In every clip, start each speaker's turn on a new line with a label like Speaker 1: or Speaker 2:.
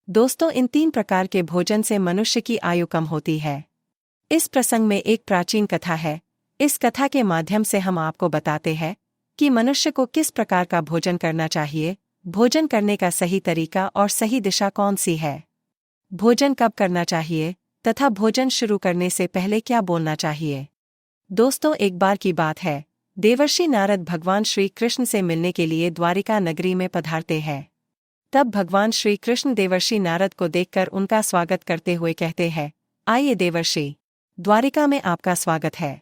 Speaker 1: दोस्तों, इन 3 प्रकार के भोजन से मनुष्य की आयु कम होती है। इस प्रसंग में एक प्राचीन कथा है। इस कथा के माध्यम से हम आपको बताते हैं कि मनुष्य को किस प्रकार का भोजन करना चाहिए, भोजन करने का सही तरीका और सही दिशा कौन सी है, भोजन कब करना चाहिए तथा भोजन शुरू करने से पहले क्या बोलना चाहिए। दोस्तों, एक बार की बात है, देवर्षि नारद भगवान श्री कृष्ण से मिलने के लिए द्वारिका नगरी में पधारते हैं। तब भगवान श्री कृष्ण देवर्षि नारद को देखकर उनका स्वागत करते हुए कहते हैं, आइए देवर्षि, द्वारिका में आपका स्वागत है।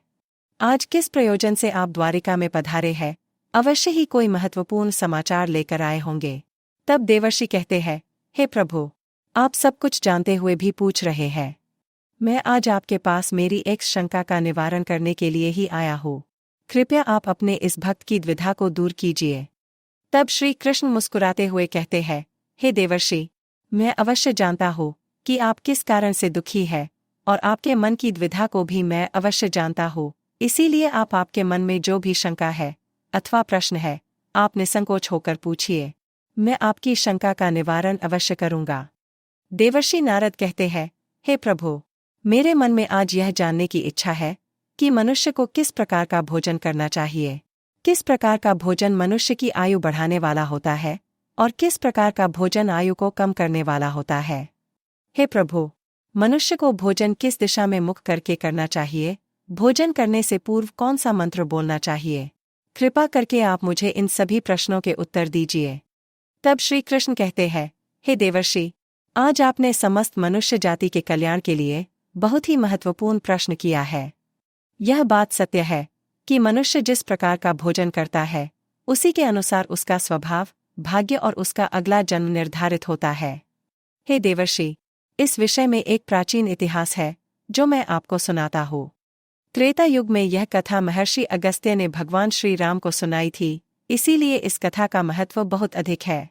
Speaker 1: आज किस प्रयोजन से आप द्वारिका में पधारे हैं? अवश्य ही कोई महत्वपूर्ण समाचार लेकर आए होंगे। तब देवर्षि कहते हैं, हे प्रभु, आप सब कुछ जानते हुए भी पूछ रहे हैं। मैं आज आपके पास मेरी एक शंका का निवारण करने के लिए ही आया हूँ। कृपया आप अपने इस भक्त की द्विधा को दूर कीजिए। तब श्री कृष्ण मुस्कुराते हुए कहते हैं, हे देवर्षि, मैं अवश्य जानता हूँ कि आप किस कारण से दुखी है और आपके मन की द्विधा को भी मैं अवश्य जानता हूँ। इसीलिए आपके मन में जो भी शंका है अथवा प्रश्न है, आप निसंकोच होकर पूछिए। मैं आपकी शंका का निवारण अवश्य करूँगा। देवर्षि नारद कहते हैं, हे प्रभु, मेरे मन में आज यह जानने की इच्छा है कि मनुष्य को किस प्रकार का भोजन करना चाहिए। किस प्रकार का भोजन मनुष्य की आयु बढ़ाने वाला होता है और किस प्रकार का भोजन आयु को कम करने वाला होता है। हे प्रभु, मनुष्य को भोजन किस दिशा में मुख करके करना चाहिए, भोजन करने से पूर्व कौन सा मंत्र बोलना चाहिए, कृपा करके आप मुझे इन सभी प्रश्नों के उत्तर दीजिए। तब श्री कृष्ण कहते हैं, हे देवर्षि, आज आपने समस्त मनुष्य जाति के कल्याण के लिए बहुत ही महत्वपूर्ण प्रश्न किया है। यह बात सत्य है कि मनुष्य जिस प्रकार का भोजन करता है उसी के अनुसार उसका स्वभाव, भाग्य और उसका अगला जन्म निर्धारित होता है। हे देवर्षि, इस विषय में एक प्राचीन इतिहास है जो मैं आपको सुनाता हूँ। त्रेता युग में यह कथा महर्षि अगस्त्य ने भगवान श्री राम को सुनाई थी, इसीलिए इस कथा का महत्व बहुत अधिक है।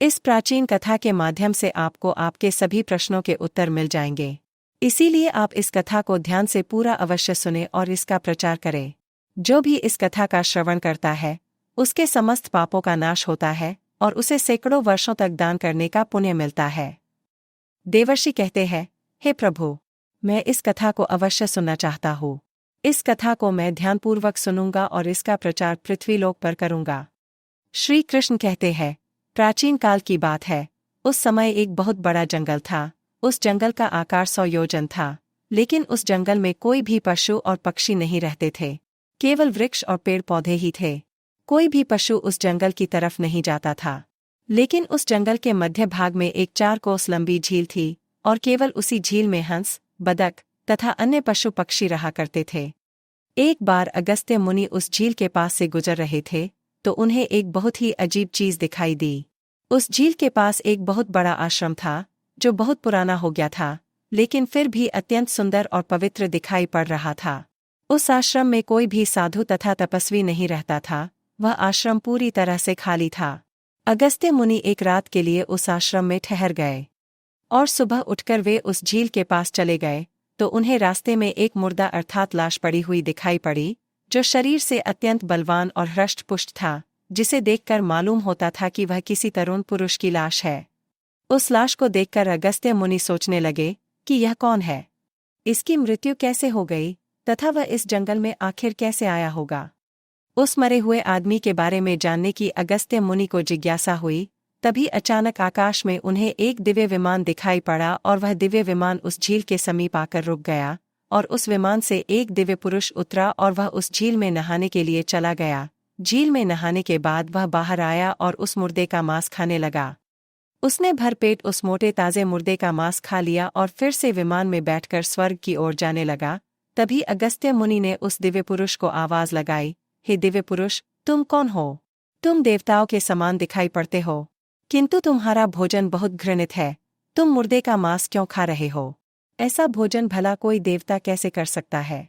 Speaker 1: इस प्राचीन कथा के माध्यम से आपको आपके सभी प्रश्नों के उत्तर मिल जाएंगे। इसीलिए आप इस कथा को ध्यान से पूरा अवश्य सुने और इसका प्रचार करें। जो भी इस कथा का श्रवण करता है उसके समस्त पापों का नाश होता है और उसे सैकड़ों वर्षों तक दान करने का पुण्य मिलता है। देवर्षि कहते हैं, हे प्रभु, मैं इस कथा को अवश्य सुनना चाहता हूँ। इस कथा को मैं ध्यानपूर्वक सुनूंगा और इसका प्रचार पृथ्वीलोक पर करूंगा। श्री कृष्ण कहते हैं, प्राचीन काल की बात है। उस समय एक बहुत बड़ा जंगल था। उस जंगल का आकार 100 योजन था, लेकिन उस जंगल में कोई भी पशु और पक्षी नहीं रहते थे। केवल वृक्ष और पेड़ पौधे ही थे। कोई भी पशु उस जंगल की तरफ नहीं जाता था। लेकिन उस जंगल के मध्य भाग में एक 4 कोस लंबी झील थी और केवल उसी झील में हंस, बदक तथा अन्य पशु पक्षी रहा करते थे। एक बार अगस्त्य मुनि उस झील के पास से गुजर रहे थे तो उन्हें एक बहुत ही अजीब चीज दिखाई दी। उस झील के पास एक बहुत बड़ा आश्रम था जो बहुत पुराना हो गया था, लेकिन फिर भी अत्यंत सुंदर और पवित्र दिखाई पड़ रहा था। उस आश्रम में कोई भी साधु तथा तपस्वी नहीं रहता था। वह आश्रम पूरी तरह से खाली था। अगस्त्य मुनि एक रात के लिए उस आश्रम में ठहर गए और सुबह उठकर वे उस झील के पास चले गए तो उन्हें रास्ते में एक मुर्दा अर्थात लाश पड़ी हुई दिखाई पड़ी, जो शरीर से अत्यंत बलवान और हृष्ट-पुष्ट था, जिसे देखकर मालूम होता था कि वह किसी तरुण पुरुष की लाश है। उस लाश को देखकर अगस्त्य मुनि सोचने लगे कि यह कौन है, इसकी मृत्यु कैसे हो गई तथा वह इस जंगल में आखिर कैसे आया होगा। उस मरे हुए आदमी के बारे में जानने की अगस्त्य मुनि को जिज्ञासा हुई। तभी अचानक आकाश में उन्हें एक दिव्य विमान दिखाई पड़ा और वह दिव्य विमान उस झील के समीप आकर रुक गया और उस विमान से एक दिव्य पुरुष उतरा और वह उस झील में नहाने के लिए चला गया। झील में नहाने के बाद वह बाहर आया और उस मुर्दे का मांस खाने लगा। उसने भरपेट उस मोटे ताजे मुर्दे का मांस खा लिया और फिर से विमान में बैठकर स्वर्ग की ओर जाने लगा। तभी अगस्त्य मुनि ने उस दिव्य पुरुष को आवाज लगाई, हे दिव्य पुरुष, तुम कौन हो? तुम देवताओं के समान दिखाई पड़ते हो, किंतु तुम्हारा भोजन बहुत घृणित है। तुम मुर्दे का मांस क्यों खा रहे हो? ऐसा भोजन भला कोई देवता कैसे कर सकता है?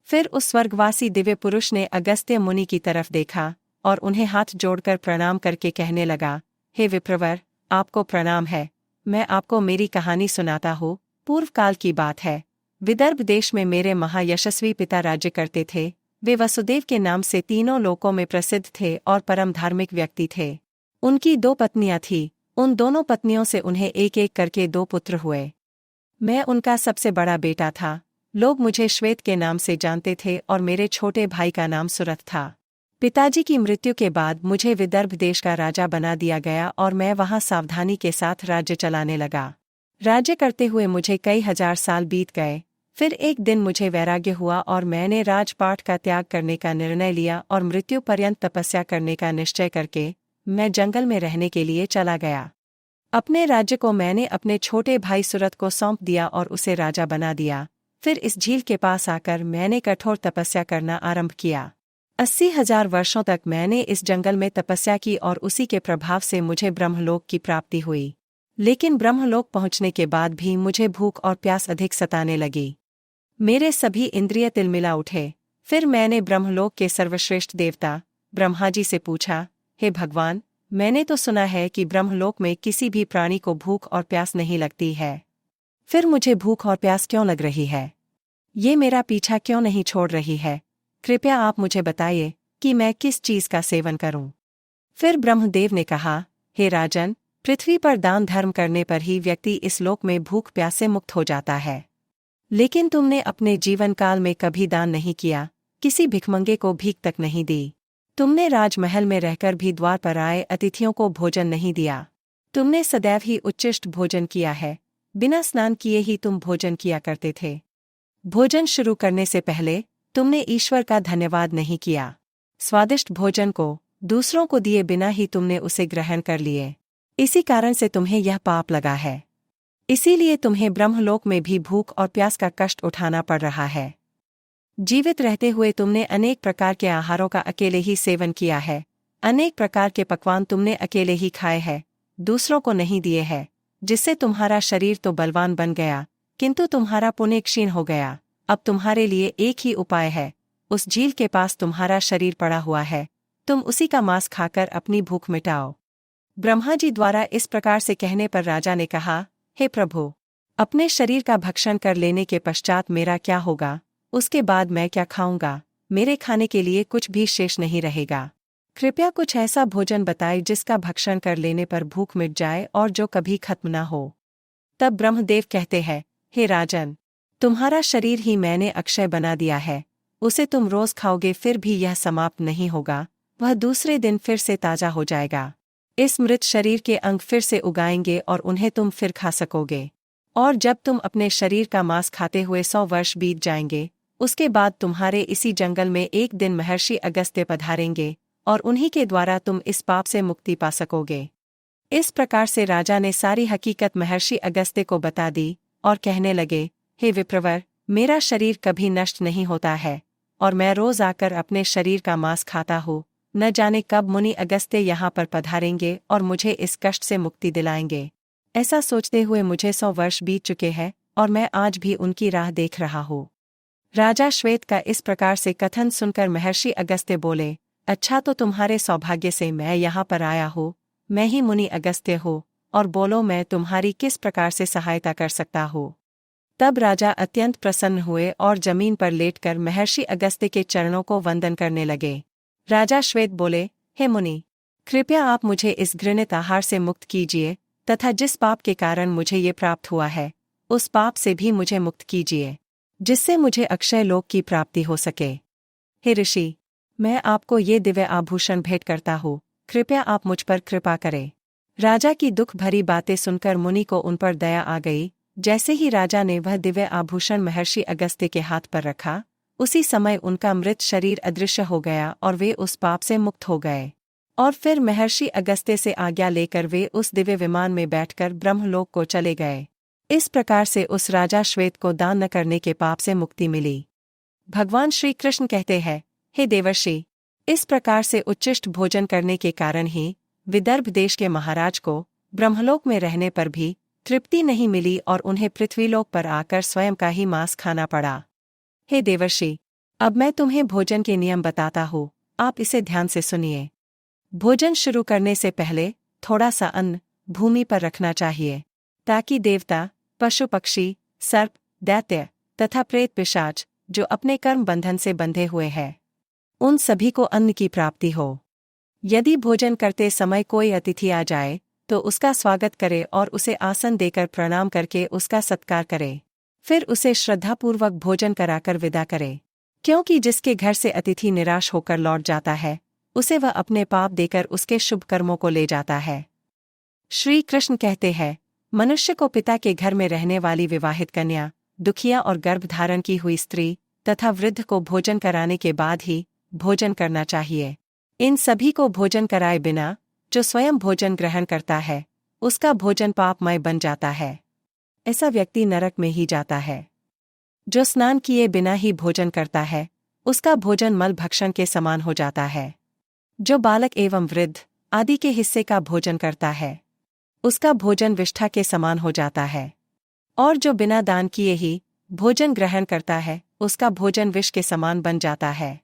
Speaker 1: फिर उस स्वर्गवासी दिव्य पुरुष ने अगस्त्य मुनि की तरफ देखा और उन्हें हाथ जोड़कर प्रणाम करके कहने लगा, हे विप्रवर, आपको प्रणाम है। मैं आपको मेरी कहानी सुनाता हूँ। पूर्व काल की बात है। विदर्भ देश में मेरे महायशस्वी पिता राज्य करते थे। वे वसुदेव के नाम से तीनों लोकों में प्रसिद्ध थे और परम धार्मिक व्यक्ति थे। उनकी 2 पत्नियां थीं। उन दोनों पत्नियों से उन्हें एक एक करके 2 पुत्र हुए। मैं उनका सबसे बड़ा बेटा था। लोग मुझे श्वेत के नाम से जानते थे और मेरे छोटे भाई का नाम सुरथ था। पिताजी की मृत्यु के बाद मुझे विदर्भ देश का राजा बना दिया गया और मैं वहां सावधानी के साथ राज्य चलाने लगा। राज्य करते हुए मुझे कई हजार साल बीत गए। फिर एक दिन मुझे वैराग्य हुआ और मैंने राजपाट का त्याग करने का निर्णय लिया और मृत्यु पर्यंत तपस्या करने का निश्चय करके मैं जंगल में रहने के लिए चला गया। अपने राज्य को मैंने अपने छोटे भाई सुरथ को सौंप दिया और उसे राजा बना दिया। फिर इस झील के पास आकर मैंने कठोर तपस्या करना आरंभ किया। 80,000 वर्षों तक मैंने इस जंगल में तपस्या की और उसी के प्रभाव से मुझे ब्रह्मलोक की प्राप्ति हुई। लेकिन ब्रह्मलोक पहुंचने के बाद भी मुझे भूख और प्यास अधिक सताने लगी। मेरे सभी इंद्रिय तिलमिला उठे। फिर मैंने ब्रह्मलोक के सर्वश्रेष्ठ देवता ब्रह्मा जी से पूछा, हे भगवान, मैंने तो सुना है कि ब्रह्मलोक में किसी भी प्राणी को भूख और प्यास नहीं लगती है। फिर मुझे भूख और प्यास क्यों लग रही है? ये मेरा पीछा क्यों नहीं छोड़ रही है? कृपया आप मुझे बताइए कि मैं किस चीज का सेवन करूं। फिर ब्रह्मदेव ने कहा, हे राजन, पृथ्वी पर दान धर्म करने पर ही व्यक्ति इस लोक में भूख प्यास से मुक्त हो जाता है। लेकिन तुमने अपने जीवन काल में कभी दान नहीं किया, किसी भिखमंगे को भीख तक नहीं दी। तुमने राजमहल में रहकर भी द्वार पर आए अतिथियों को भोजन नहीं दिया। तुमने सदैव ही उच्चिष्ट भोजन किया है। बिना स्नान किए ही तुम भोजन किया करते थे। भोजन शुरू करने से पहले तुमने ईश्वर का धन्यवाद नहीं किया। स्वादिष्ट भोजन को दूसरों को दिए बिना ही तुमने उसे ग्रहण कर लिए। इसी कारण से तुम्हें यह पाप लगा है। इसीलिए तुम्हें ब्रह्मलोक में भी भूख और प्यास का कष्ट उठाना पड़ रहा है। जीवित रहते हुए तुमने अनेक प्रकार के आहारों का अकेले ही सेवन किया है। अनेक प्रकार के पकवान तुमने अकेले ही खाए हैं, दूसरों को नहीं दिए हैं, जिससे तुम्हारा शरीर तो बलवान बन गया, किंतु तुम्हारा पुण्य क्षीण हो गया। अब तुम्हारे लिए एक ही उपाय है। उस झील के पास तुम्हारा शरीर पड़ा हुआ है, तुम उसी का मांस खाकर अपनी भूख मिटाओ। ब्रह्मा जी द्वारा इस प्रकार से कहने पर राजा ने कहा, हे प्रभु, अपने शरीर का भक्षण कर लेने के पश्चात मेरा क्या होगा? उसके बाद मैं क्या खाऊंगा? मेरे खाने के लिए कुछ भी शेष नहीं रहेगा। कृपया कुछ ऐसा भोजन बताएं जिसका भक्षण कर लेने पर भूख मिट जाए और जो कभी खत्म न हो। तब ब्रह्मदेव कहते हैं, हे राजन, तुम्हारा शरीर ही मैंने अक्षय बना दिया है। उसे तुम रोज खाओगे फिर भी यह समाप्त नहीं होगा, वह दूसरे दिन फिर से ताजा हो जाएगा। इस मृत शरीर के अंग फिर से उगाएंगे और उन्हें तुम फिर खा सकोगे। और जब तुम अपने शरीर का मांस खाते हुए 100 वर्ष बीत जाएंगे, उसके बाद तुम्हारे इसी जंगल में एक दिन महर्षि अगस्त्य पधारेंगे और उन्हीं के द्वारा तुम इस पाप से मुक्ति पा सकोगे। इस प्रकार से राजा ने सारी हकीकत महर्षि अगस्त्य को बता दी और कहने लगे, हे विप्रवर, मेरा शरीर कभी नष्ट नहीं होता है और मैं रोज आकर अपने शरीर का मांस खाता हूँ। न जाने कब मुनि अगस्त्य यहाँ पर पधारेंगे और मुझे इस कष्ट से मुक्ति दिलाएंगे। ऐसा सोचते हुए मुझे 100 वर्ष बीत चुके हैं और मैं आज भी उनकी राह देख रहा हूँ। राजा श्वेत का इस प्रकार से कथन सुनकर महर्षि अगस्त्य बोले, अच्छा, तो तुम्हारे सौभाग्य से मैं यहाँ पर आया हूँ। मैं ही मुनि अगस्त्य हूँ, और बोलो मैं तुम्हारी किस प्रकार से सहायता कर सकता हूँ। तब राजा अत्यंत प्रसन्न हुए और जमीन पर लेटकर महर्षि अगस्त्य के चरणों को वंदन करने लगे। राजा श्वेत बोले, हे मुनि, कृपया आप मुझे इस घृणित आहार से मुक्त कीजिए तथा जिस पाप के कारण मुझे ये प्राप्त हुआ है, उस पाप से भी मुझे मुक्त कीजिए, जिससे मुझे अक्षय लोक की प्राप्ति हो सके। हे ऋषि, मैं आपको ये दिव्य आभूषण भेंट करता हूँ, कृपया आप मुझ पर कृपा करें। राजा की दुख भरी बातें सुनकर मुनि को उन पर दया आ गई। जैसे ही राजा ने वह दिव्य आभूषण महर्षि अगस्त्य के हाथ पर रखा, उसी समय उनका मृत शरीर अदृश्य हो गया और वे उस पाप से मुक्त हो गए। और फिर महर्षि अगस्त्य से आज्ञा लेकर वे उस दिव्य विमान में बैठकर ब्रह्मलोक को चले गए। इस प्रकार से उस राजा श्वेत को दान न करने के पाप से मुक्ति मिली। भगवान श्री कृष्ण कहते हैं, हे देवर्षि, इस प्रकार से उच्चिष्ट भोजन करने के कारण ही विदर्भ देश के महाराज को ब्रह्मलोक में रहने पर भी तृप्ति नहीं मिली और उन्हें पृथ्वीलोक पर आकर स्वयं का ही मांस खाना पड़ा। हे देवर्षि, अब मैं तुम्हें भोजन के नियम बताता हूँ, आप इसे ध्यान से सुनिए। भोजन शुरू करने से पहले थोड़ा सा अन्न भूमि पर रखना चाहिए, ताकि देवता, पशु पक्षी, सर्प, दैत्य तथा प्रेत पिशाच जो अपने कर्म बंधन से बंधे हुए हैं, उन सभी को अन्न की प्राप्ति हो। यदि भोजन करते समय कोई अतिथि आ जाए तो उसका स्वागत करे और उसे आसन देकर प्रणाम करके उसका सत्कार करे। फिर उसे श्रद्धापूर्वक भोजन कराकर विदा करे, क्योंकि जिसके घर से अतिथि निराश होकर लौट जाता है, उसे वह अपने पाप देकर उसके शुभ कर्मों को ले जाता है। श्री कृष्ण कहते हैं, मनुष्य को पिता के घर में रहने वाली विवाहित कन्या, दुखिया और गर्भधारण की हुई स्त्री तथा वृद्ध को भोजन कराने के बाद ही भोजन करना चाहिए। इन सभी को भोजन कराए बिना जो स्वयं भोजन ग्रहण करता है, उसका भोजन पापमय बन जाता है। ऐसा व्यक्ति नरक में ही जाता है। जो स्नान किए बिना ही भोजन करता है, उसका भोजन मल भक्षण के समान हो जाता है। जो बालक एवं वृद्ध आदि के हिस्से का भोजन करता है, उसका भोजन विष्ठा के समान हो जाता है। और जो बिना दान किए ही भोजन ग्रहण करता है, उसका भोजन विष के समान बन जाता है।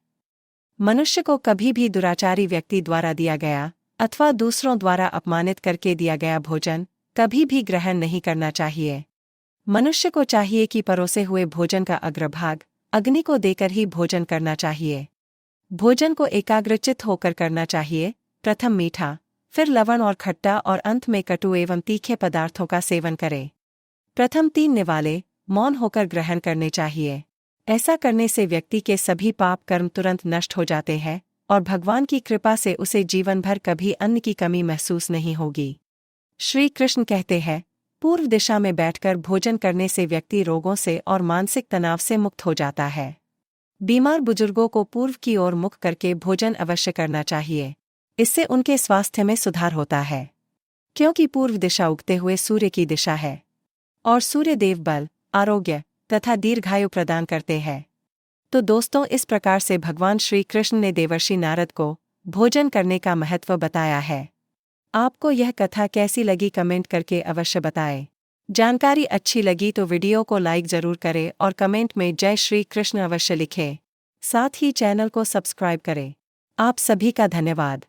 Speaker 1: मनुष्य को कभी भी दुराचारी व्यक्ति द्वारा दिया गया अथवा दूसरों द्वारा अपमानित करके दिया गया भोजन कभी भी ग्रहण नहीं करना चाहिए। मनुष्य को चाहिए कि परोसे हुए भोजन का अग्रभाग अग्नि को देकर ही भोजन करना चाहिए। भोजन को एकाग्रचित्त होकर करना चाहिए। प्रथम मीठा, फिर लवण और खट्टा और अंत में कटु एवं तीखे पदार्थों का सेवन करे। प्रथम 3 निवाले मौन होकर ग्रहण करने चाहिए। ऐसा करने से व्यक्ति के सभी पाप कर्म तुरंत नष्ट हो जाते हैं और भगवान की कृपा से उसे जीवन भर कभी अन्न की कमी महसूस नहीं होगी। श्री कृष्ण कहते हैं, पूर्व दिशा में बैठकर भोजन करने से व्यक्ति रोगों से और मानसिक तनाव से मुक्त हो जाता है। बीमार बुजुर्गों को पूर्व की ओर मुख करके भोजन अवश्य करना चाहिए। इससे उनके स्वास्थ्य में सुधार होता है, क्योंकि पूर्व दिशा उगते हुए सूर्य की दिशा है और सूर्य देव बल, आरोग्य तथा दीर्घायु प्रदान करते हैं। तो दोस्तों, इस प्रकार से भगवान श्री कृष्ण ने देवर्षि नारद को भोजन करने का महत्व बताया है। आपको यह कथा कैसी लगी कमेंट करके अवश्य बताएं। जानकारी अच्छी लगी तो वीडियो को लाइक जरूर करें और कमेंट में जय श्री कृष्ण अवश्य लिखें। साथ ही चैनल को सब्सक्राइब करें। आप सभी का धन्यवाद।